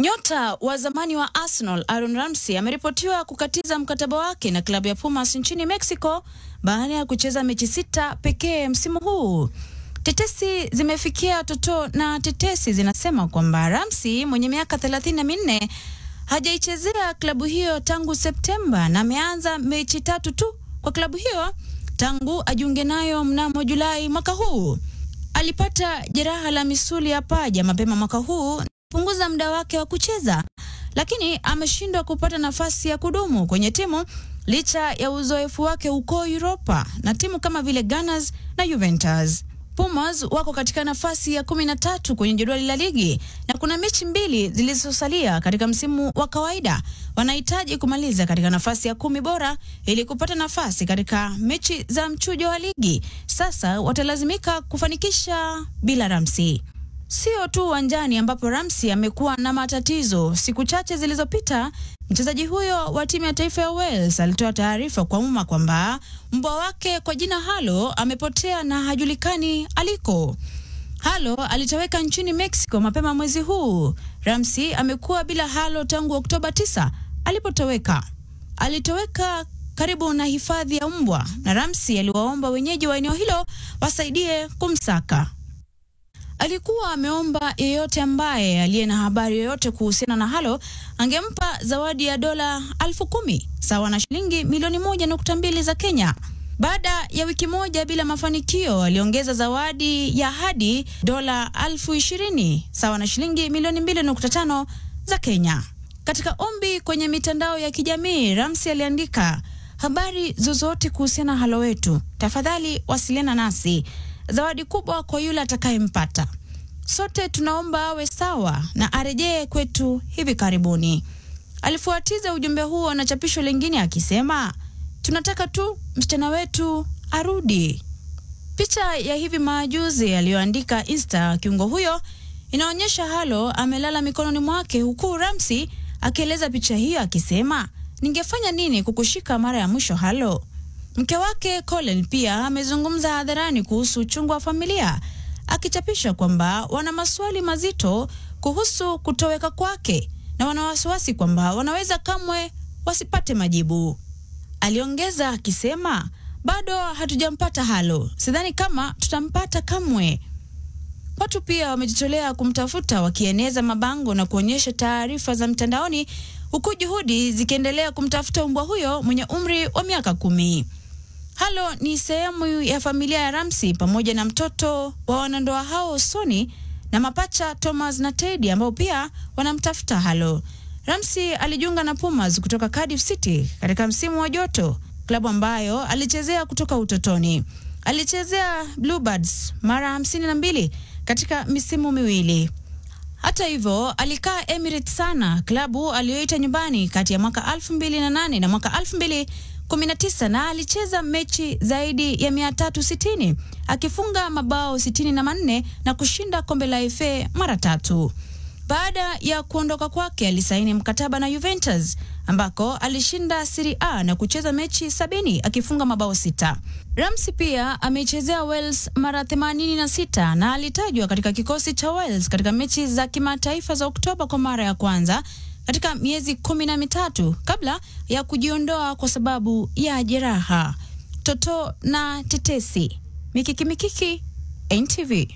Nyota wa zamani wa Arsenal Aaron Ramsey ameripotiwa kukatiza mkataba wake na klabu ya Pumas nchini Mexico baada ya kucheza mechi 6 pekee msimu huu. Tetesi zimefikia Toto na tetesi zinasema kwamba Ramsey mwenye miaka 34 hajaichezea klabu hiyo tangu Septemba na ameanza mechi 3 tu kwa klabu hiyo tangu ajiunge nayo mnamo Julai mwaka huu. Alipata jeraha la misuli ya paja mapema mwaka huu punguza muda wake wa kucheza, lakini ameshindwa kupata nafasi ya kudumu kwenye timu licha ya uzoefu wake huko Europa na timu kama vile Gunners na Juventus. Pumas wako katika nafasi ya 13 kwenye jedwali la ligi na kuna mechi 2 zilizosalia katika msimu wa kawaida. Wanahitaji kumaliza katika nafasi ya 10 bora ili kupata nafasi katika mechi za mchujo wa ligi. Sasa watalazimika kufanikisha bila Ramsey. Sio tu uwanjani ambapo Ramsey amekuwa na matatizo. Siku chache zilizopita, mchezaji huyo wa timu ya taifa ya Wales alitoa taarifa kwa umma kwamba mbwa wake kwa jina Halo amepotea na hajulikani aliko. Halo alitoweka nchini Mexico mapema mwezi huu. Ramsey amekuwa bila Halo tangu Oktoba 9 alipotoweka. Alitoweka karibu na hifadhi ya mbwa na Ramsey aliwaomba wenyeji wa eneo hilo wasaidie kumsaka. Alikuwa ameomba yeyote ambaye aliye na habari yoyote kuhusiana na Halo angempa zawadi ya dola 10,000 sawa na shilingi milioni 1.2 za Kenya. Baada ya wiki moja bila mafanikio, aliongeza zawadi ya hadi dola 20,000 sawa na shilingi milioni 2.5 za Kenya. Katika ombi kwenye mitandao ya kijamii, Ramsey aliandika, habari zozote kuhusiana na Halo wetu, tafadhali wasiliana nasi. Zawadi kubwa kwa yule atakayempata. Sote tunaomba awe sawa na arejee kwetu hivi karibuni. Alifuatiza ujumbe huo na chapisho lingine akisema, tunataka tu msichana wetu arudi. Picha ya hivi majuzi aliyoandika Insta kiungo huyo inaonyesha Halo amelala mikononi mwake huku Ramsey akieleza picha hiyo akisema, ningefanya nini kukushika mara ya mwisho Halo? Mke wake Colin pia amezungumza hadharani kuhusu uchungu wa familia, akichapisha kwamba wana maswali mazito kuhusu kutoweka kwake na wana wasiwasi kwamba wanaweza kamwe wasipate majibu. Aliongeza akisema, bado hatujampata Halo, sidhani kama tutampata kamwe. Watu pia wamejitolea kumtafuta wakieneza mabango na kuonyesha taarifa za mtandaoni huku juhudi zikiendelea kumtafuta mbwa huyo mwenye umri wa miaka 10. Halo ni sehemu ya familia ya Ramsey pamoja na mtoto wa wanandoa hao Sony na mapacha Thomas na Teddy ambao pia wanamtafuta Halo. Ramsey alijiunga na Pumas kutoka Cardiff City katika msimu wa joto, klabu ambayo alichezea kutoka utotoni. Alichezea Bluebirds mara 52 katika misimu miwili. Hata hivyo, alikaa Emirates sana, klabu aliyoita nyumbani kati ya mwaka 2008 na mwaka 2019 na alicheza mechi zaidi ya 360, akifunga mabao 64 na kushinda kombe la FA mara 3. Baada ya kuondoka kwake alisaini mkataba na Juventus ambako alishinda Serie A na kucheza mechi 70 akifunga mabao 6. Ramsey pia amechezea Wales mara 86 na alitajwa katika kikosi cha Wales katika mechi za kimataifa za Oktoba kwa mara ya kwanza katika miezi 13 kabla ya kujiondoa kwa sababu ya jeraha. Toto na tetesi. Mikiki NTV.